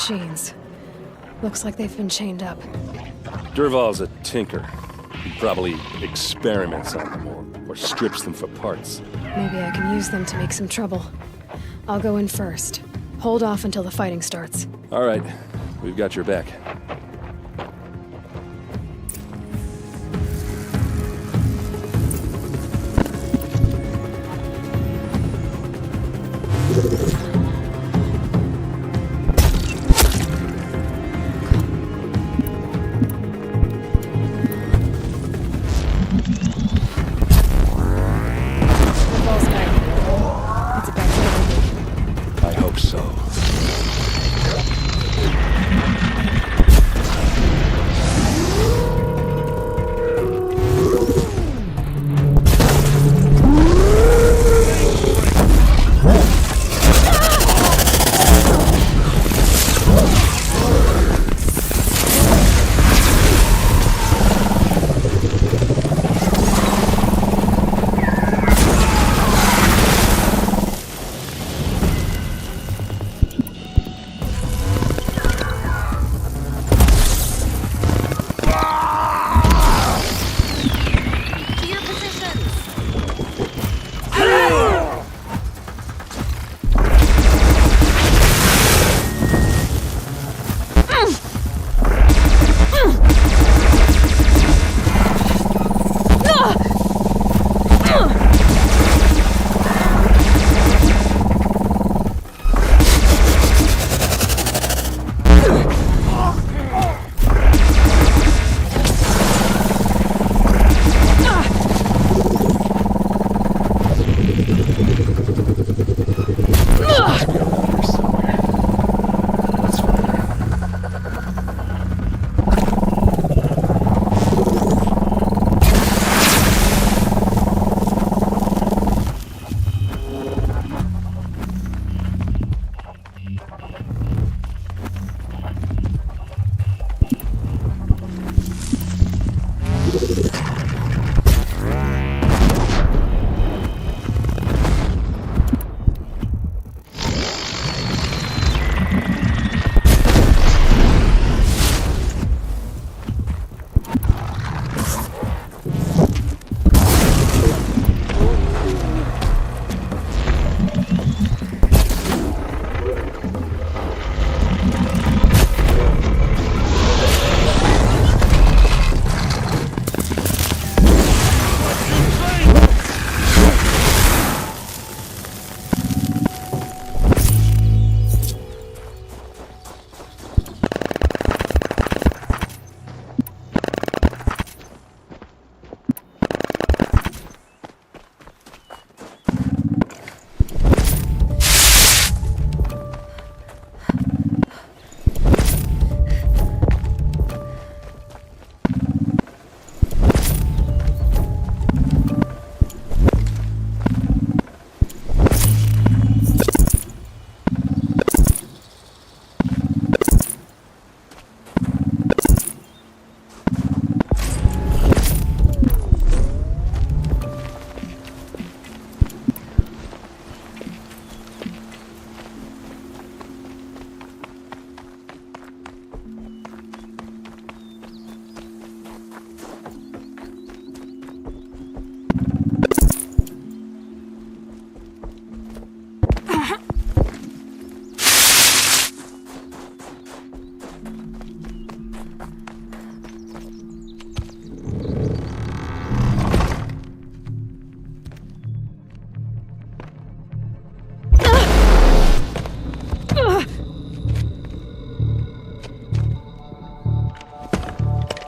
machines. Looks like they've been chained up. Dervahl's a tinker. He probably experiments on them or strips them for parts. Maybe I can use them to make some trouble. I'll go in first. Hold off until the fighting starts. All right, we've got your back. I hope so.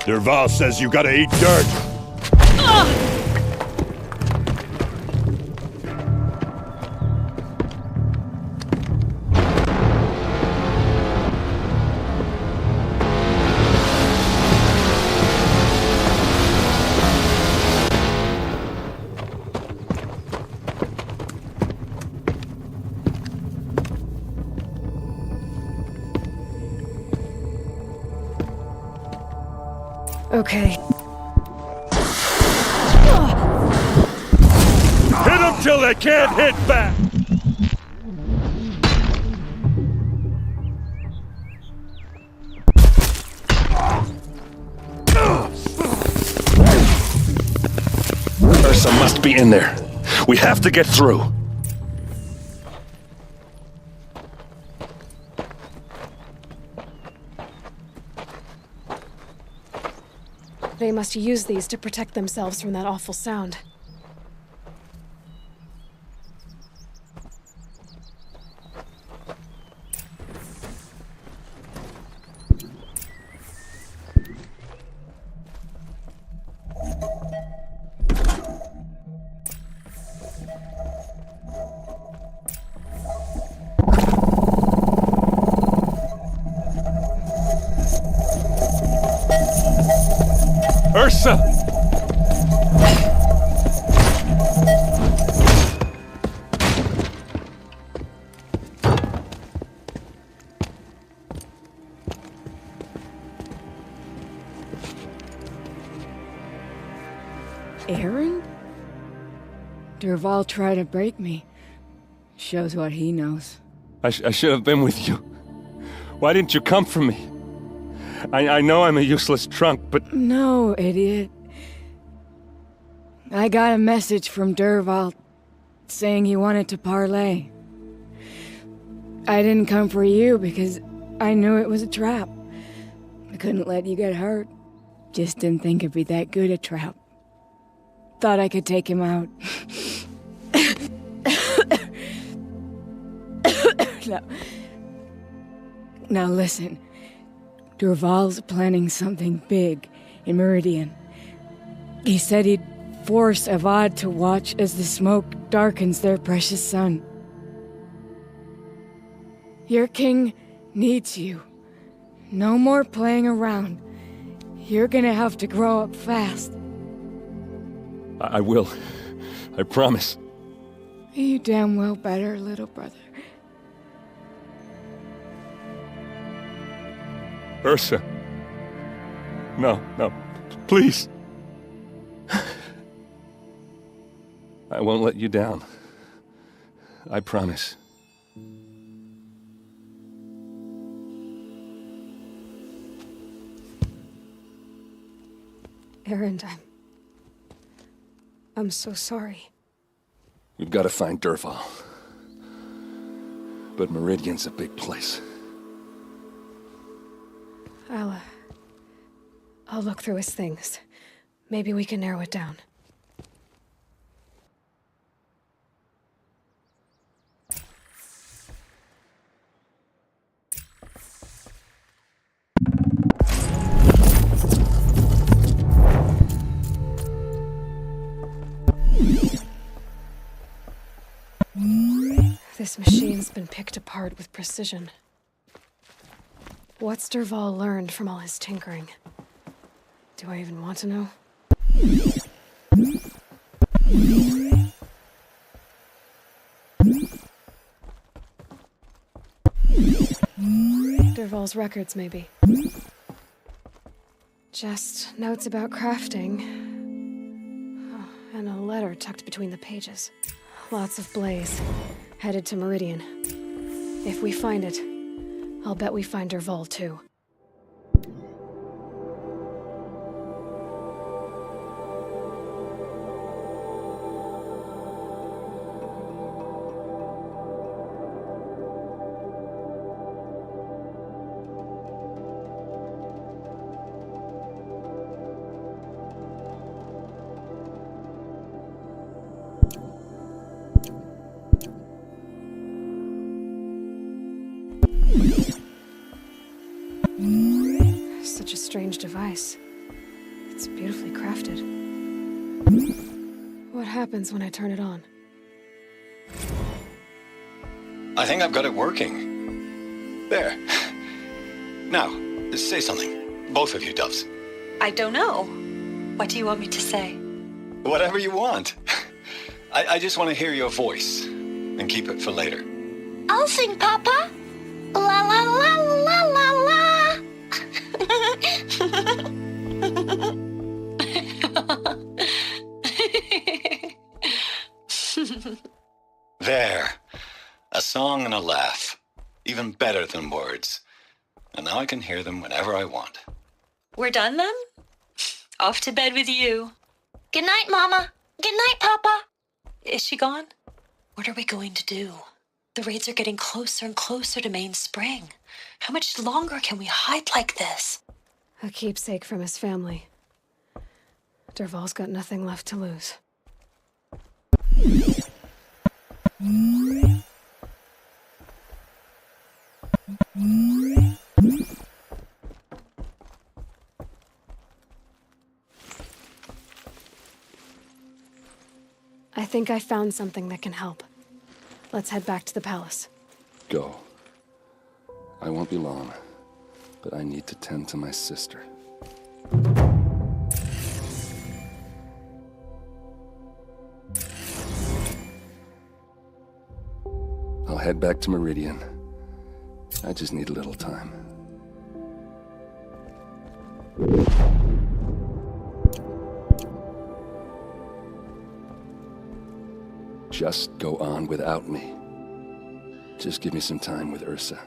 Dervahl says you gotta eat dirt. Okay. Hit them till they can't hit back! must be in there. We have to get through. They must use these to protect themselves from that awful sound. Ursa! Aaron? Dervahl tried to break me. Shows what he knows. I should have been with you. Why didn't you come for me? I know I'm a useless trunk, but... No, idiot. I got a message from Dervahl saying he wanted to parlay. I didn't come for you because I knew it was a trap. I couldn't let you get hurt. Just didn't think it'd be that good a trap. Thought I could take him out. Now listen. Dervahl's planning something big in Meridian. He said he'd force Avad to watch as the smoke darkens their precious sun. Your king needs you. No more playing around. You're gonna have to grow up fast. I will. I promise. You damn well better, little brother. Ursa. No, please. I won't let you down. I promise. Aaron, I'm so sorry. We've got to find Dervahl. But Meridian's a big place. I'll look through his things. Maybe we can narrow it down. This machine's been picked apart with precision. What's Dervahl learned from all his tinkering? Do I even want to know? Dervahl's records, maybe. Just notes about crafting. Oh, and a letter tucked between the pages. Lots of blaze. Headed to Meridian. If we find it, I'll bet we find Dervahl too. Such a strange device. It's beautifully crafted. What happens when I turn it on? I think I've got it working. There. Now, say something. Both of you, Doves. I don't know. What do you want me to say? Whatever you want. I just want to hear your voice. And keep it for later. I'll sing, Papa. La la la la la la. There. A song and a laugh. Even better than words. And now I can hear them whenever I want. We're done then? Off to bed with you. Good night, Mama. Good night, Papa. Is she gone? What are we going to do? The raids are getting closer and closer to Mainspring. How much longer can we hide like this? A keepsake from his family. Dervahl's got nothing left to lose. I think I found something that can help. Let's head back to the palace. Go. I won't be long, but I need to tend to my sister. I'll head back to Meridian. I just need a little time. Just go on without me. Just give me some time with Ursa.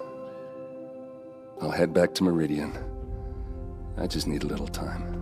I'll head back to Meridian. I just need a little time.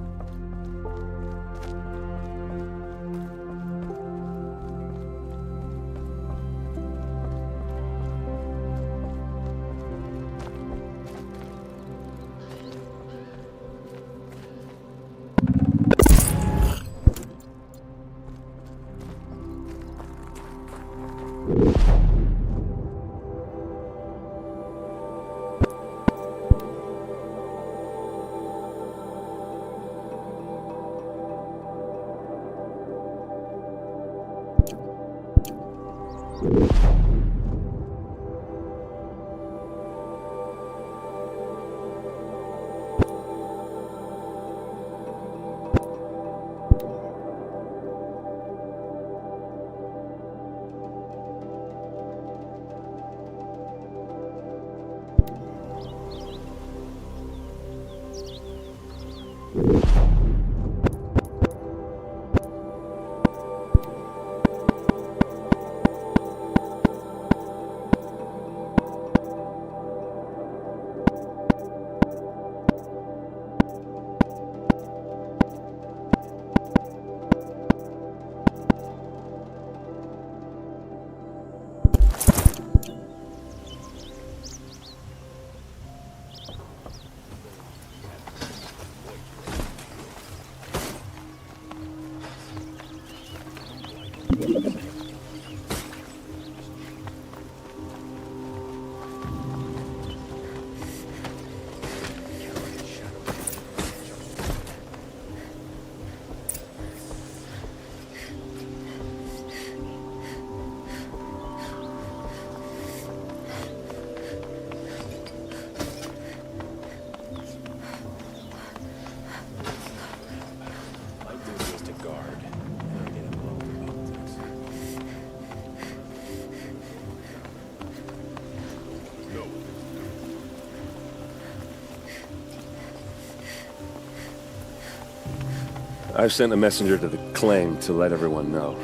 I've sent a messenger to the claim to let everyone know.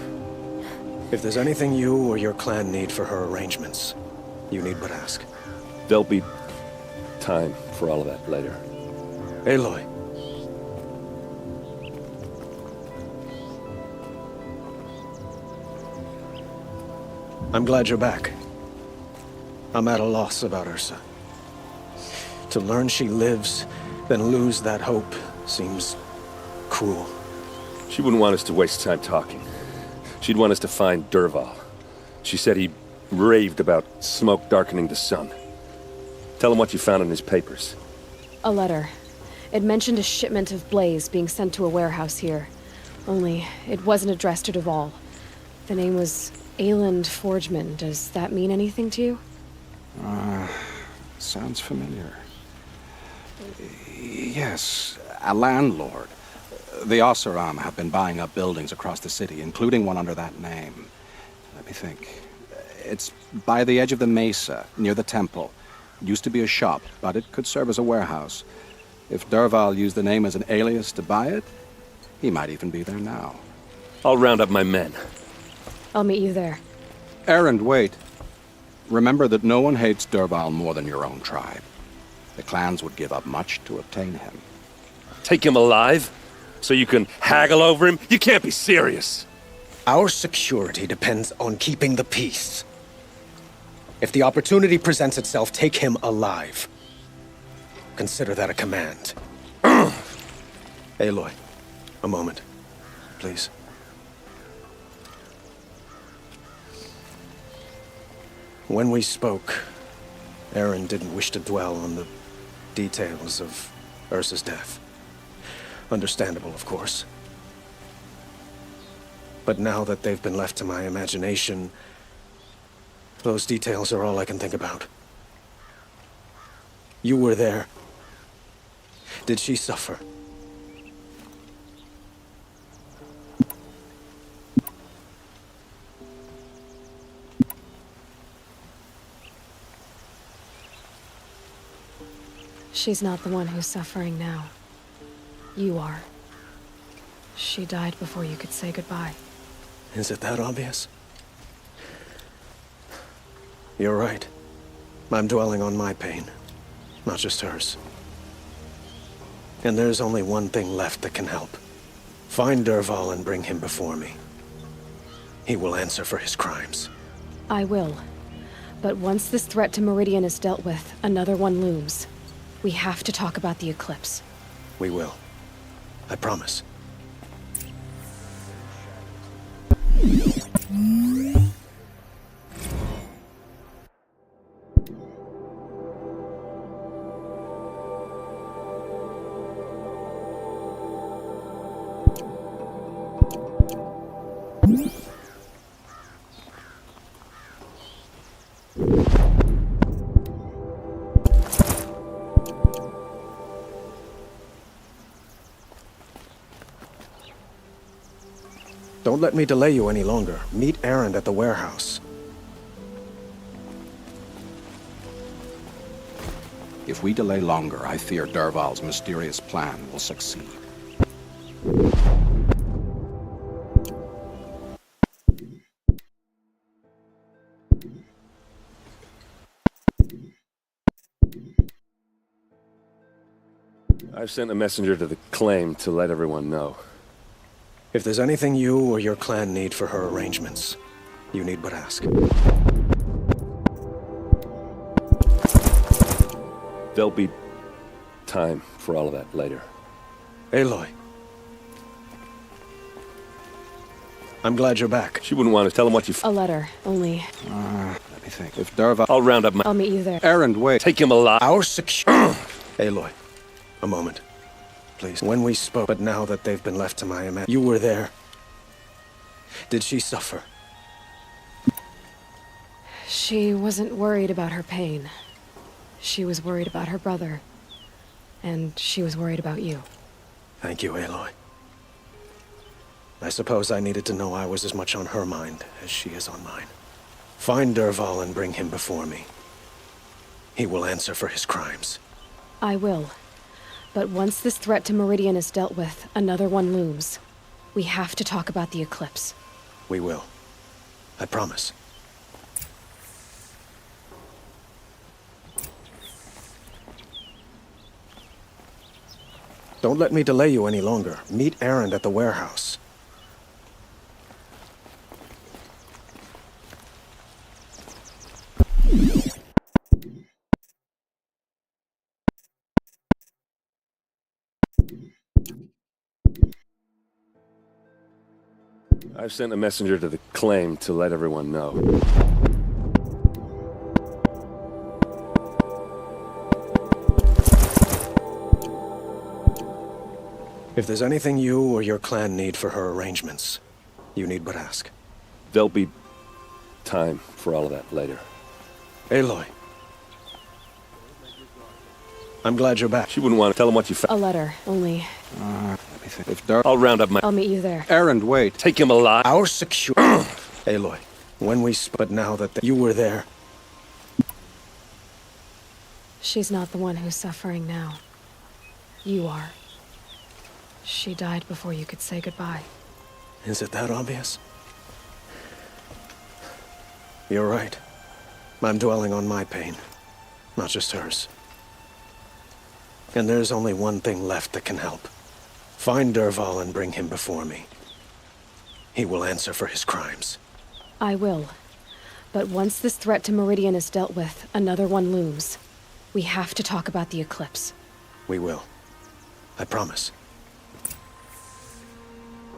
If there's anything you or your clan need for her arrangements, you need but ask. There'll be time for all of that later. Aloy. I'm glad you're back. I'm at a loss about Ursa. To learn she lives, then lose that hope, seems cruel. She wouldn't want us to waste time talking. She'd want us to find Dervahl. She said he raved about smoke darkening the sun. Tell him what you found in his papers. A letter. It mentioned a shipment of blaze being sent to a warehouse here. Only, it wasn't addressed to Dervahl. The name was Ayland Forgeman. Does that mean anything to you? Sounds familiar. Yes, a landlord. The Oseram have been buying up buildings across the city, including one under that name. Let me think. It's by the edge of the mesa, near the temple. It used to be a shop, but it could serve as a warehouse. If Dervahl used the name as an alias to buy it, he might even be there now. I'll round up my men. I'll meet you there. Erend, wait. Remember that no one hates Dervahl more than your own tribe. The clans would give up much to obtain him. Take him alive? So you can haggle over him? You can't be serious. Our security depends on keeping the peace. If the opportunity presents itself, take him alive. Consider that a command. Aloy, a moment, please. When we spoke, Eren didn't wish to dwell on the details of Ursa's death. Understandable, of course. But now that they've been left to my imagination, those details are all I can think about. You were there. Did she suffer? She's not the one who's suffering now. You are. She died before you could say goodbye. Is it that obvious? You're right. I'm dwelling on my pain, not just hers. And there's only one thing left that can help. Find Dervahl and bring him before me. He will answer for his crimes. I will. But once this threat to Meridian is dealt with, another one looms. We have to talk about the eclipse. We will. I promise. Don't let me delay you any longer. Meet Erend at the warehouse. If we delay longer, I fear Dervahl's mysterious plan will succeed. I've sent a messenger to the claim to let everyone know. If there's anything you or your clan need for her arrangements, you need but ask. There'll be time for all of that later. Aloy. I'm glad you're back. She wouldn't want to tell him what you A letter, only. Let me think. If Dervahl... I'll round up my... I'll meet you there. Erend, wait. Take him alive. Our security... Aloy, a moment. Please. When we spoke, but now that they've been left to my imagination, you were there. Did she suffer? She wasn't worried about her pain. She was worried about her brother. And she was worried about you. Thank you, Aloy. I suppose I needed to know I was as much on her mind as she is on mine. Find Dervahl and bring him before me. He will answer for his crimes. I will. But once this threat to Meridian is dealt with, another one looms. We have to talk about the eclipse. We will. I promise. Don't let me delay you any longer. Meet Erend at the warehouse. I've sent a messenger to the claim to let everyone know. If there's anything you or your clan need for her arrangements, you need but ask. There'll be time for all of that later. Aloy. I'm glad you're back. She wouldn't want to tell him what you found. A letter, only. Let me think. If Dervahl... I'll round up my... I'll meet you there. Erend, wait. Take him alive. Our security... Aloy, when we but now that you were there... She's not the one who's suffering now. You are. She died before you could say goodbye. Is it that obvious? You're right. I'm dwelling on my pain, not just hers. And there's only one thing left that can help. Find Dervahl and bring him before me. he will answer for his crimes. I will. But once this threat to Meridian is dealt with, another one looms. We have to talk about the eclipse. We will. I promise.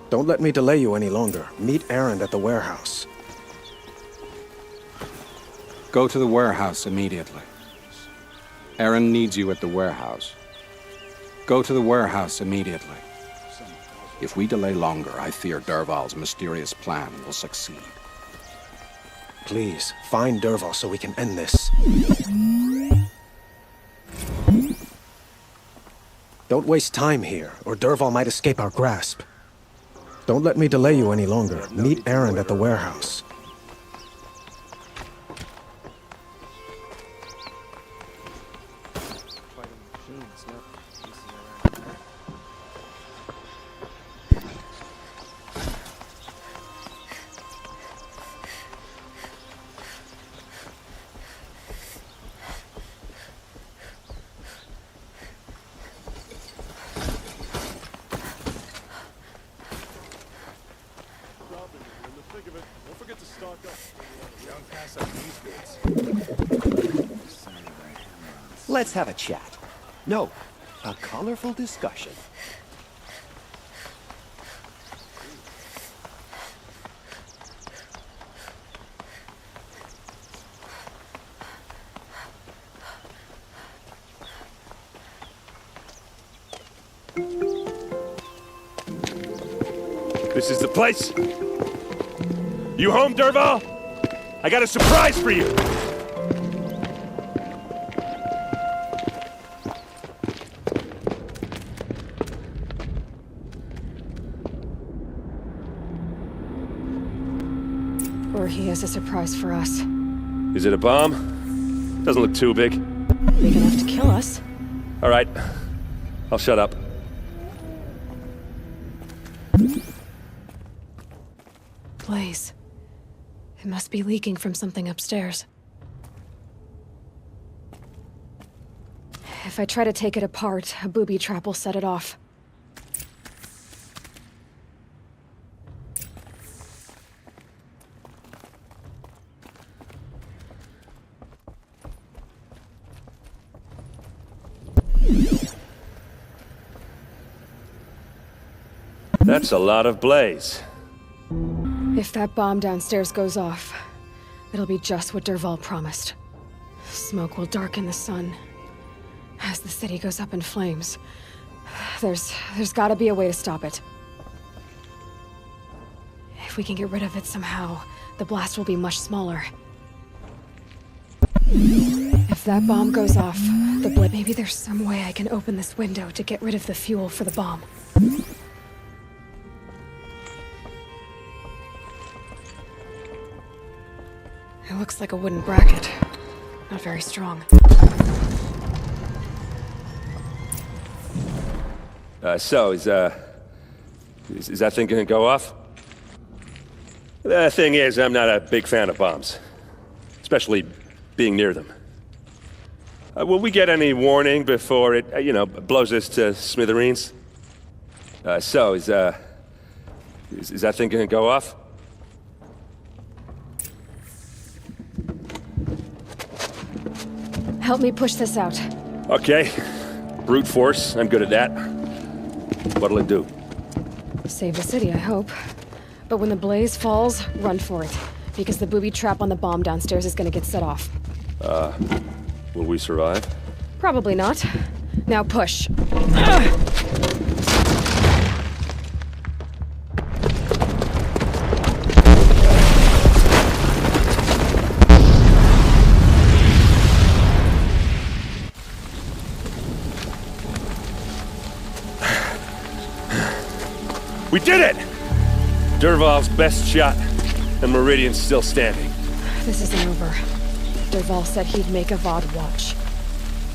Don't let me delay you any longer. Meet Erend at the warehouse. Go to the warehouse immediately. Erend needs you at the warehouse. Go to the warehouse immediately. If we delay longer, I fear Dervahl's mysterious plan will succeed. Please, find Dervahl so we can end this. Don't waste time here, or Dervahl might escape our grasp. Don't let me delay you any longer. Meet Erend at the warehouse. Let's have a chat. No, a colorful discussion. This is the place? You home, Dervahl? I got a surprise for you! Or he has a surprise for us. Is it a bomb? Doesn't look too big. Big enough to kill us. All right. I'll shut up. Blaze. It must be leaking from something upstairs. If I try to take it apart, a booby trap will set it off. That's a lot of blaze. If that bomb downstairs goes off, it'll be just what Dervahl promised. Smoke will darken the sun. As the city goes up in flames, there's gotta be a way to stop it. If we can get rid of it somehow, the blast will be much smaller. If that bomb goes off, maybe there's some way I can open this window to get rid of the fuel for the bomb. It looks like a wooden bracket. Not very strong. So, is that thing gonna go off? The thing is, I'm not a big fan of bombs. Especially being near them. Will we get any warning before it, blows us to smithereens? So, is that thing gonna go off? Help me push this out. Okay. Brute force, I'm good at that. What'll it do? Save the city, I hope. But when the blaze falls, run for it. Because the booby trap on the bomb downstairs is gonna get set off. Will we survive? Probably not. Now push. We did it! Dervahl's best shot, and Meridian's still standing. This isn't over. Dervahl said he'd make Avad watch.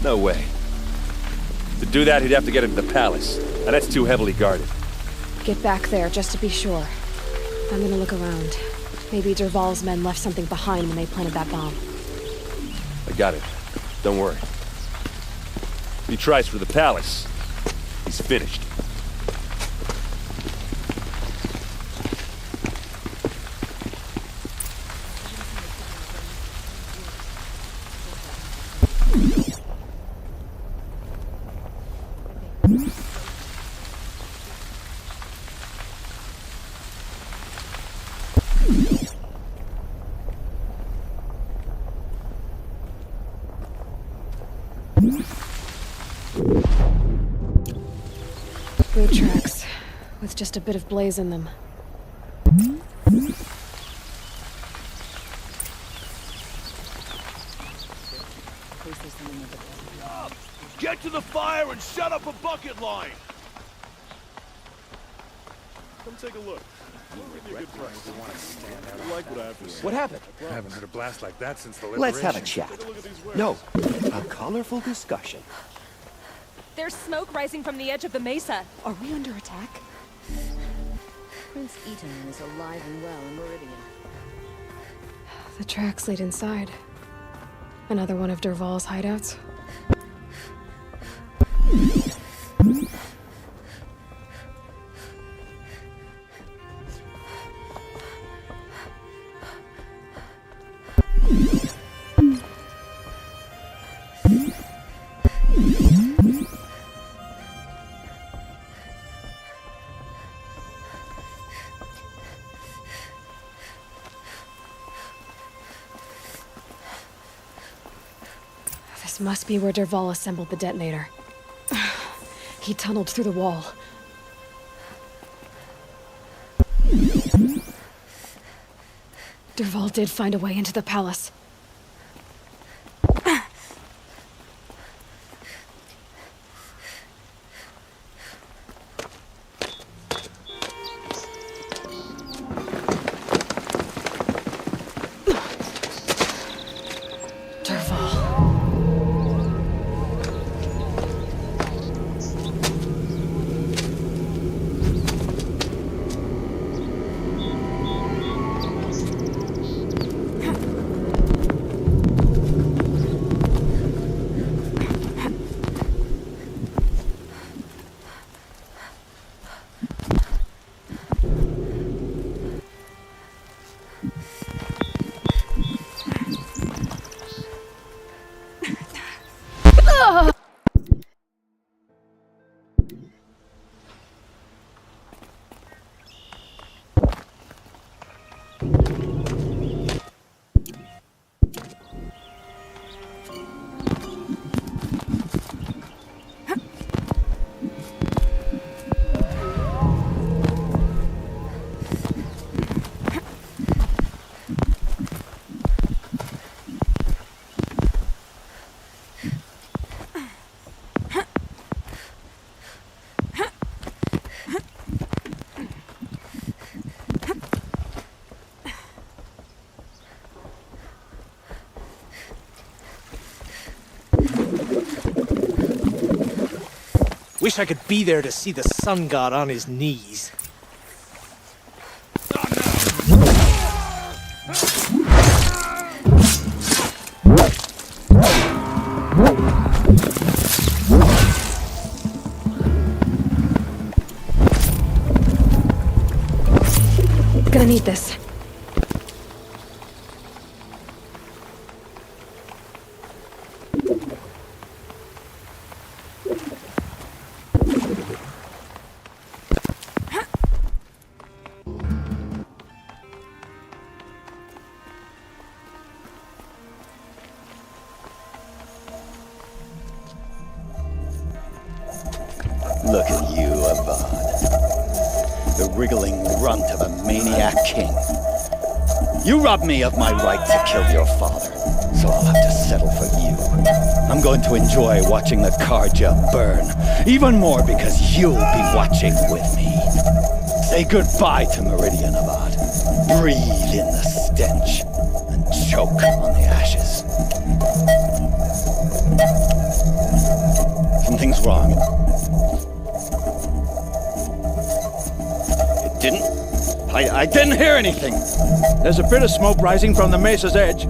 No way. To do that, he'd have to get into the palace, and that's too heavily guarded. Get back there, just to be sure. I'm gonna look around. Maybe Dervahl's men left something behind when they planted that bomb. I got it. Don't worry. If he tries for the palace, he's finished. Boot tracks, with just a bit of blaze in them. Get to the fire and shut up a bucket line! Come take a look. Give me a good price. I like what I have to say. What happened? I haven't heard a blast like that since the Let's liberation. have a chat. No, a colorful discussion. There's smoke rising from the edge of the mesa. Are we under attack? Prince Eaton is alive and well in Meridian. The tracks lead inside. Another one of Dervahl's hideouts. This must be where Dervahl assembled the detonator. He tunneled through the wall. Dervahl did find a way into the palace. Wish I could be there to see the sun god on his knees. Gonna need this. Look at you, Avad. The wriggling runt of a maniac king. You robbed me of my right to kill your father, so I'll have to settle for you. I'm going to enjoy watching the Carja burn, even more because you'll be watching with me. Say goodbye to Meridian, Avad. Breathe in the stench and choke on the ashes. Something's wrong. I didn't hear anything. There's a bit of smoke rising from the mesa's edge.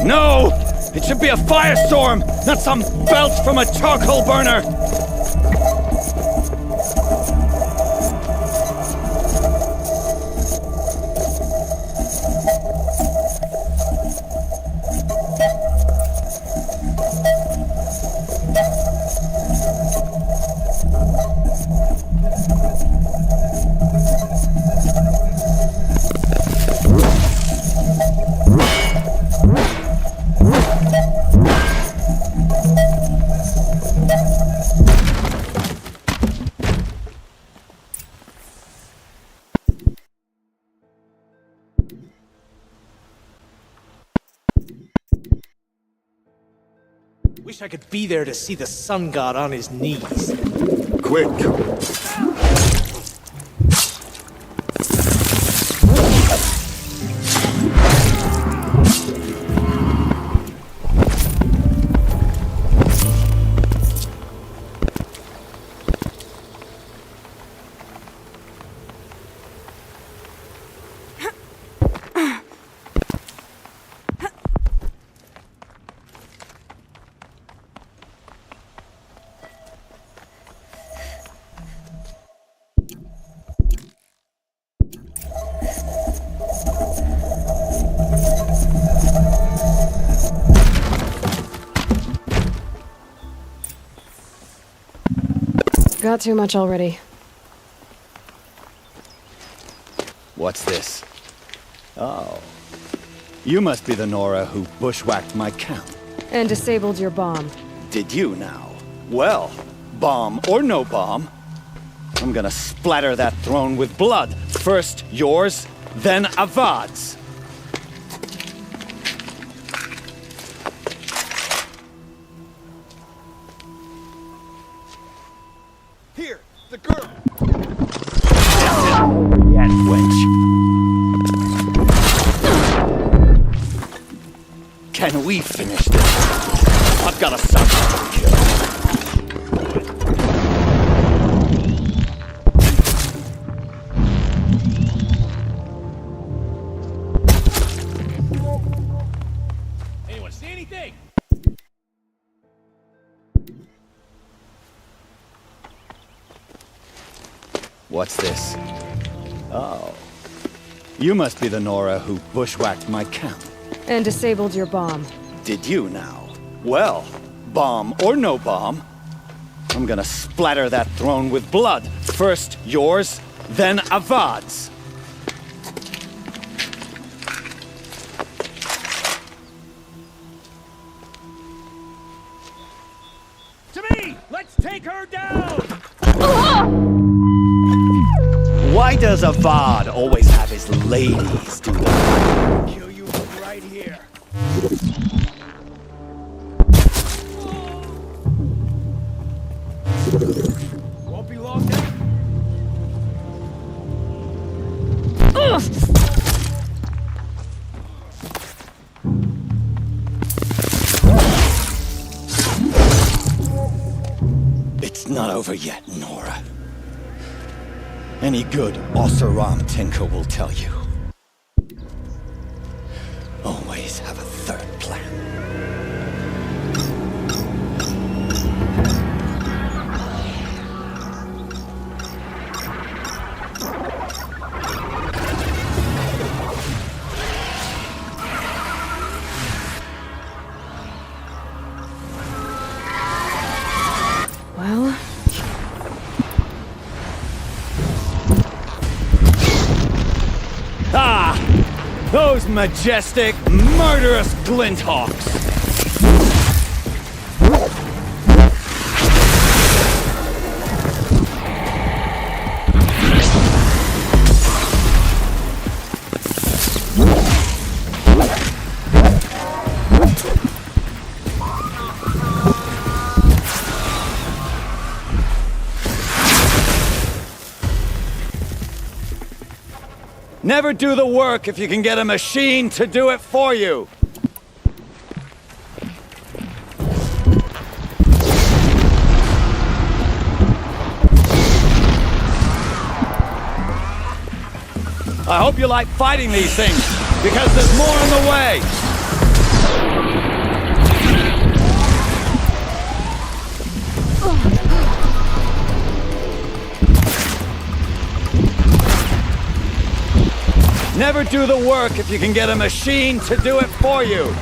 No! It should be a firestorm, not some belch from a charcoal burner! Wish I could be there to see the sun god on his knees. Quick! Got too much already. What's this? Oh. You must be the Nora who bushwhacked my camp. And disabled your bomb. Did you now? Well, bomb or no bomb, I'm gonna splatter that throne with blood. First yours, then Avad's. Here, the girl. Yes, wench. Can we finish this? I've got a son to kill. Anyone see anything? What's this? Oh. You must be the Nora who bushwhacked my camp. And disabled your bomb. Did you now? Well, bomb or no bomb, I'm gonna splatter that throne with blood. First yours, then Avad's. To me! Let's take her down! Why does Avad always have his ladies do that? Kill you right here. Won't be long now. It's not over yet, Nora. Any good Oseram Tinker will tell you. Always have a third plan. Well... Ah! Those majestic, murderous Glinthawks! Never do the work if you can get a machine to do it for you. I hope you like fighting these things, because there's more on the way. Never do the work if you can get a machine to do it for you.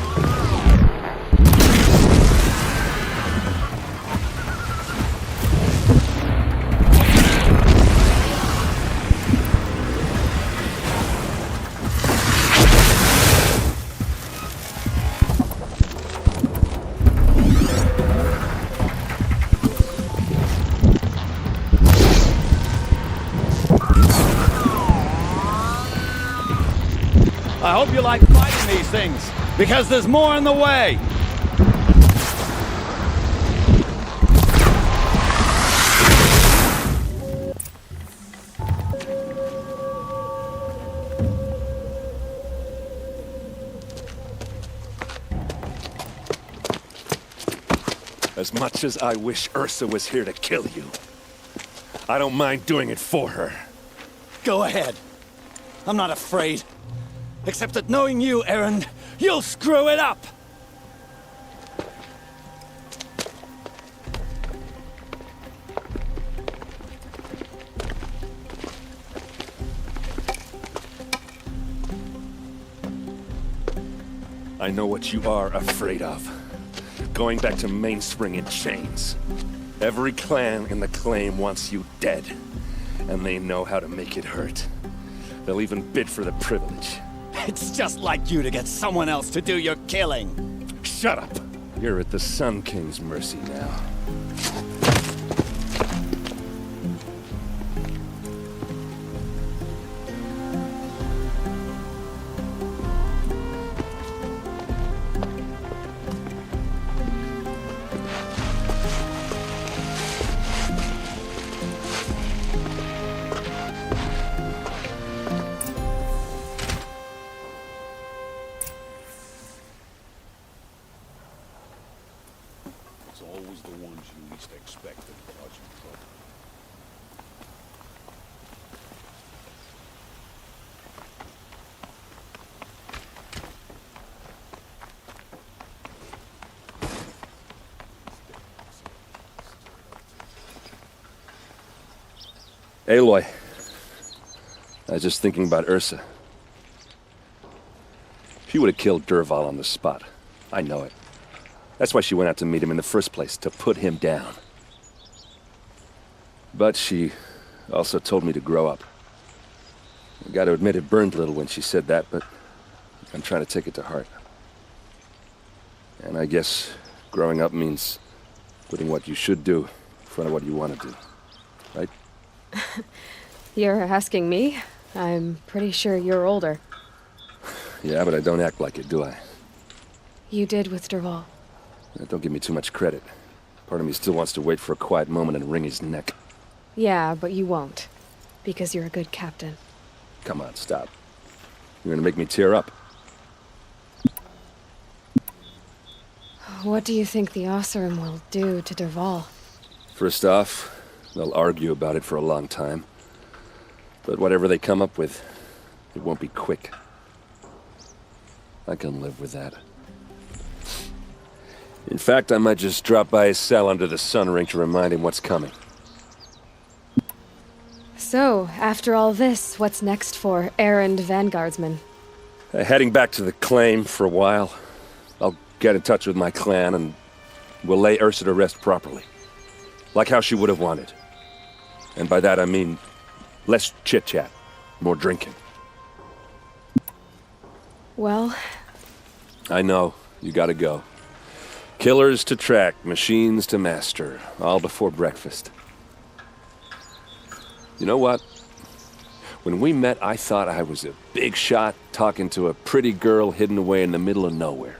I hope you like fighting these things, because there's more in the way. As much as I wish Ursa was here to kill you, I don't mind doing it for her. Go ahead. I'm not afraid. Except that knowing you, Erend, you'll screw it up! I know what you are afraid of. Going back to Mainspring in chains. Every clan in the Claim wants you dead. And they know how to make it hurt. They'll even bid for the privilege. It's just like you to get someone else to do your killing. Shut up! You're at the Sun King's mercy now. It's always the ones you least expect that cause you trouble. Aloy. I was just thinking about Ursa. She would have killed Dervahl on the spot. I know it. That's why she went out to meet him in the first place, to put him down. But she also told me to grow up. I gotta admit it burned a little when she said that, but I'm trying to take it to heart. And I guess growing up means putting what you should do in front of what you want to do. Right? You're asking me? I'm pretty sure you're older. Yeah, but I don't act like it, do I? You did with Dervahl. Don't give me too much credit. Part of me still wants to wait for a quiet moment and wring his neck. Yeah, but you won't. Because you're a good captain. Come on, stop. You're gonna make me tear up. What do you think the Oseram will do to Dervahl? First off, they'll argue about it for a long time. But whatever they come up with, it won't be quick. I can live with that. In fact, I might just drop by his cell under the sun ring to remind him what's coming. So, after all this, what's next for Erend Vanguardsman? Heading back to the Claim for a while. I'll get in touch with my clan and we'll lay Ursa to rest properly. Like how she would have wanted. And by that I mean less chit-chat, more drinking. Well... I know, you gotta go. Killers to track, machines to master, all before breakfast. You know what? When we met, I thought I was a big shot talking to a pretty girl hidden away in the middle of nowhere.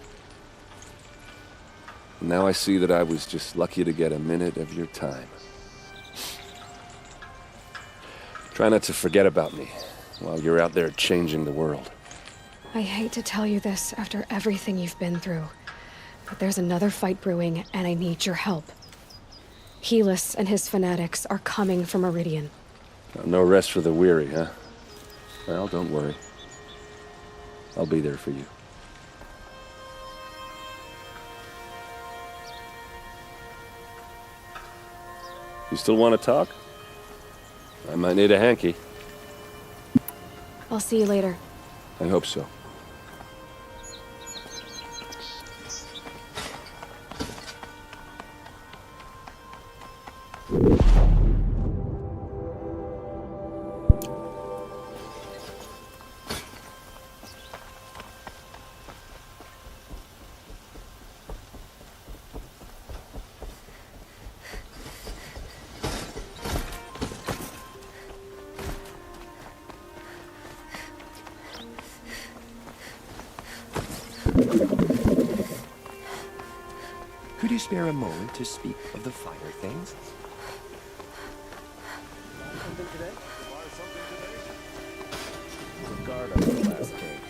Now I see that I was just lucky to get a minute of your time. Try not to forget about me while you're out there changing the world. I hate to tell you this after everything you've been through, but there's another fight brewing and I need your help. Helis and his fanatics are coming for Meridian. No rest for the weary, huh? Well, don't worry. I'll be there for you. You still want to talk? I might need a hanky. I'll see you later. I hope so. Could you spare a moment to speak of the finer things? Guard on the last case.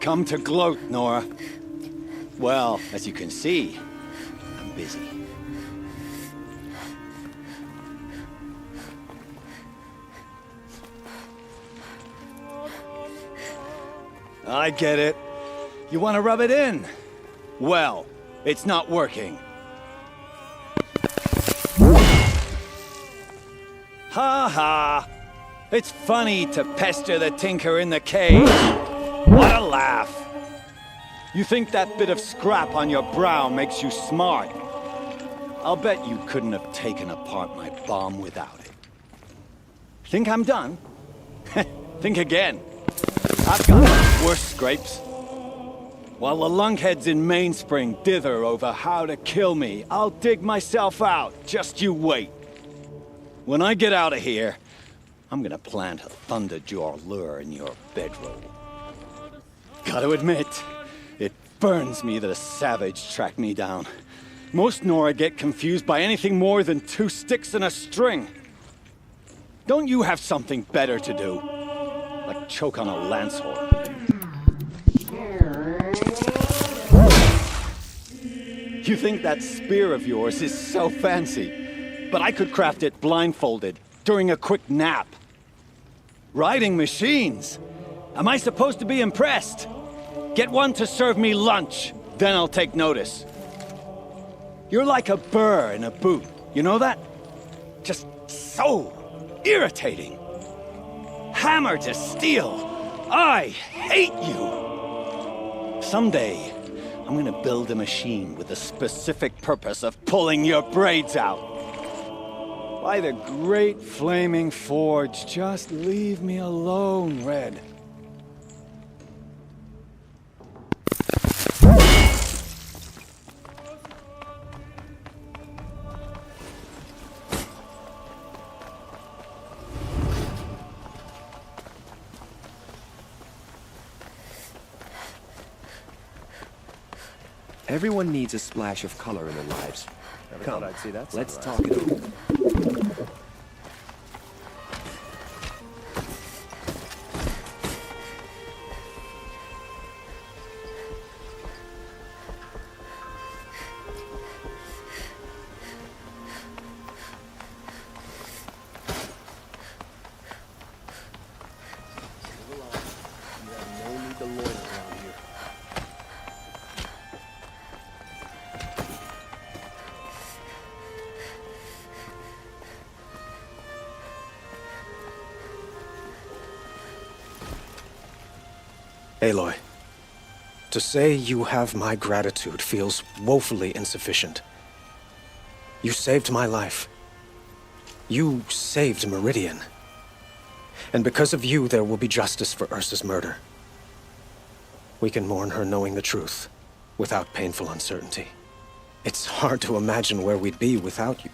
Come to gloat, Nora. Well, as you can see, I'm busy. I get it. You want to rub it in? Well, it's not working. Ha ha! It's funny to pester the tinker in the cage. What a laugh! You think that bit of scrap on your brow makes you smart? I'll bet you couldn't have taken apart my bomb without it. Think I'm done? Think again. I've got worse scrapes. While the lunkheads in Mainspring dither over how to kill me, I'll dig myself out. Just you wait. When I get out of here, I'm gonna plant a Thunderjaw lure in your bedroll. Gotta admit, it burns me that a savage tracked me down. Most Nora get confused by anything more than 2 sticks and a string. Don't you have something better to do? Like choke on a lancehorn. You think that spear of yours is so fancy, but I could craft it blindfolded during a quick nap. Riding machines? Am I supposed to be impressed? Get one to serve me lunch, then I'll take notice. You're like a burr in a boot, you know that? Just so irritating. Hammer to steel. I hate you. Someday, I'm gonna build a machine with the specific purpose of pulling your braids out. By the great flaming forge, just leave me alone, Red. Everyone needs a splash of color in their lives. Never Come, thought I'd see that let's sunrise. talk it over. No need to loiter around here. Aloy, to say you have my gratitude feels woefully insufficient. You saved my life. You saved Meridian. And because of you, there will be justice for Ursa's murder. We can mourn her knowing the truth, without painful uncertainty. It's hard to imagine where we'd be without you.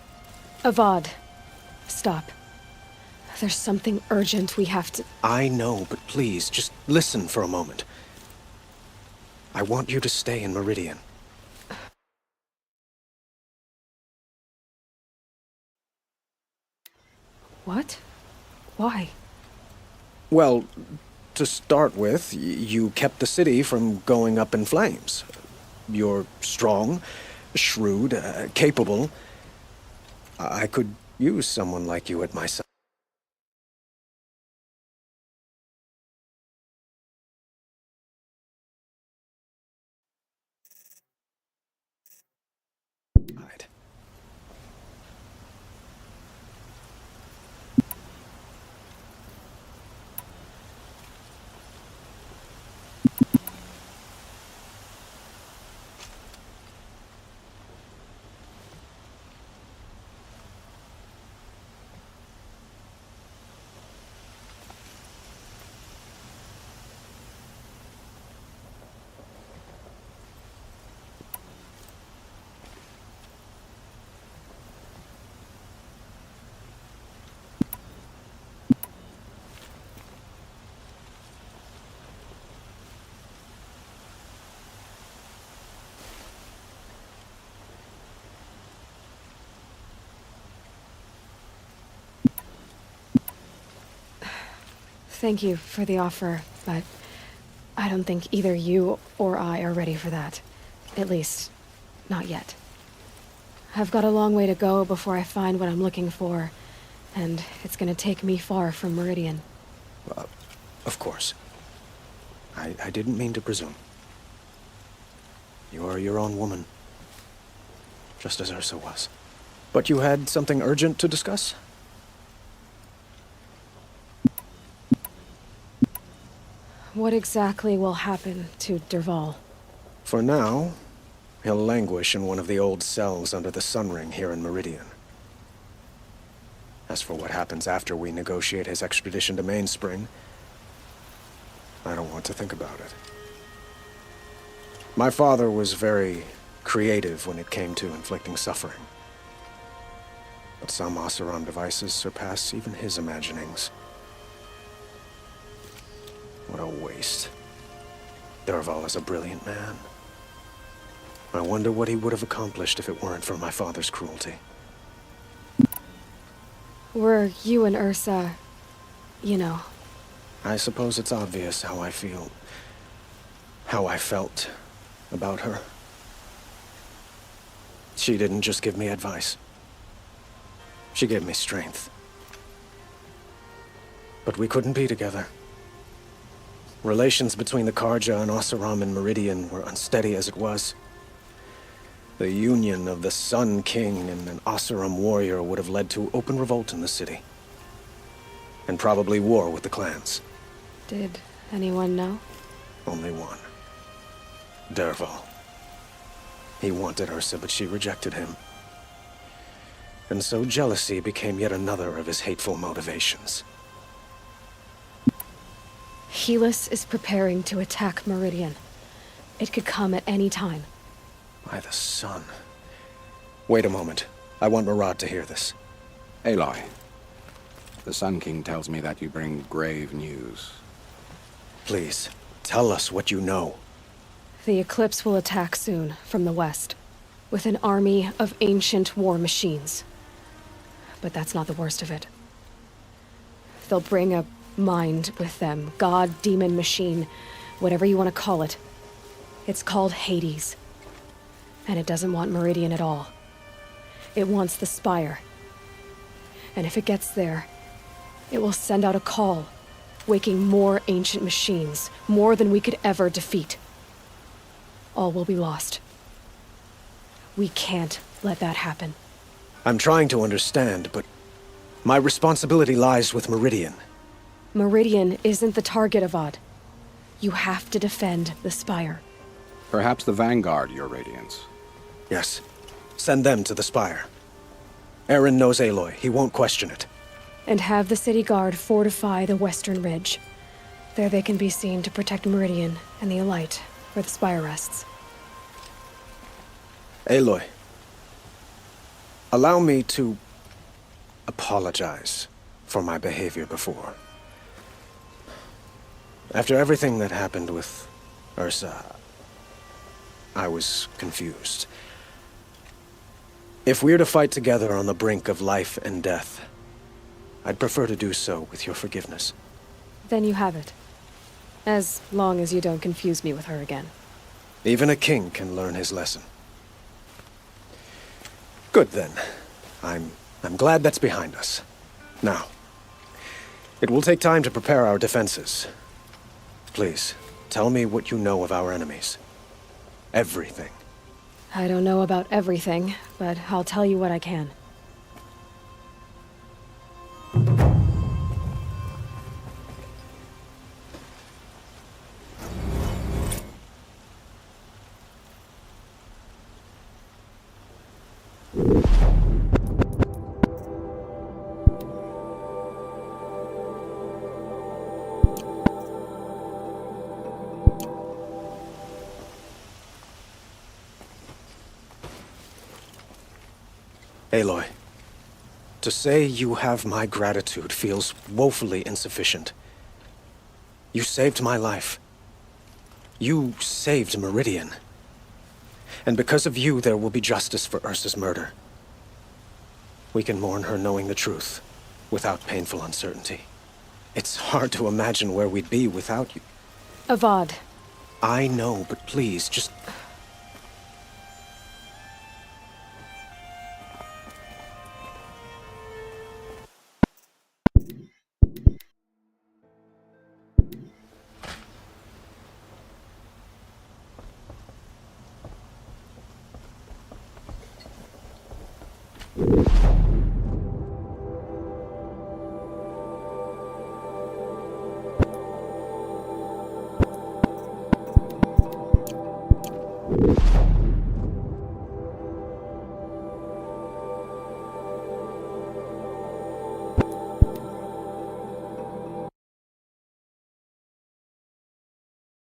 Avad, stop. There's something urgent we have to... I know, but please, just listen for a moment. I want you to stay in Meridian. What? Why? Well, to start with, you kept the city from going up in flames. You're strong, shrewd, capable. I could use someone like you at my side. Thank you for the offer, but I don't think either you or I are ready for that. At least, not yet. I've got a long way to go before I find what I'm looking for, and it's gonna take me far from Meridian. Of course. I didn't mean to presume. You are your own woman, just as Ursa was. But you had something urgent to discuss? What exactly will happen to Dervahl? For now, he'll languish in one of the old cells under the Sun Ring here in Meridian. As for what happens after we negotiate his extradition to Mainspring, I don't want to think about it. My father was very creative when it came to inflicting suffering. But some Oseram devices surpass even his imaginings. What a waste. Dervahl is a brilliant man. I wonder what he would have accomplished if it weren't for my father's cruelty. Were you and Ursa, you know? I suppose it's obvious how I feel. How I felt about her. She didn't just give me advice. She gave me strength. But we couldn't be together. Relations between the Carja and Oseram and Meridian were unsteady as it was. The union of the Sun King and an Oseram warrior would have led to open revolt in the city. And probably war with the clans. Did anyone know? Only one. Dervahl. He wanted Ursa, but she rejected him. And so jealousy became yet another of his hateful motivations. Helis is preparing to attack Meridian. It could come at any time. By the sun. Wait a moment. I want Murad to hear this. Aloy, the Sun King tells me that you bring grave news. Please, tell us what you know. The Eclipse will attack soon, from the west, with an army of ancient war machines. But that's not the worst of it. They'll bring a mind with them, god, demon, machine, whatever you want to call it. It's called Hades. And it doesn't want Meridian at all. It wants the Spire. And if it gets there, it will send out a call, waking more ancient machines, more than we could ever defeat. All will be lost. We can't let that happen. I'm trying to understand, but my responsibility lies with Meridian. Meridian isn't the target, Avad. You have to defend the Spire. Perhaps the Vanguard, Your Radiance. Yes. Send them to the Spire. Eren knows Aloy. He won't question it. And have the city guard fortify the western ridge. There they can be seen to protect Meridian and the Elite, where the Spire rests. Aloy. Allow me to apologize for my behavior before. After everything that happened with Ursa, I was confused. If we're to fight together on the brink of life and death, I'd prefer to do so with your forgiveness. Then you have it. As long as you don't confuse me with her again. Even a king can learn his lesson. Good then. I'm glad that's behind us. Now, it will take time to prepare our defenses. Please, tell me what you know of our enemies. Everything. I don't know about everything, but I'll tell you what I can. Aloy, to say you have my gratitude feels woefully insufficient. You saved my life. You saved Meridian. And because of you, there will be justice for Ursa's murder. We can mourn her knowing the truth, without painful uncertainty. It's hard to imagine where we'd be without you. Avad. I know, but please, just... you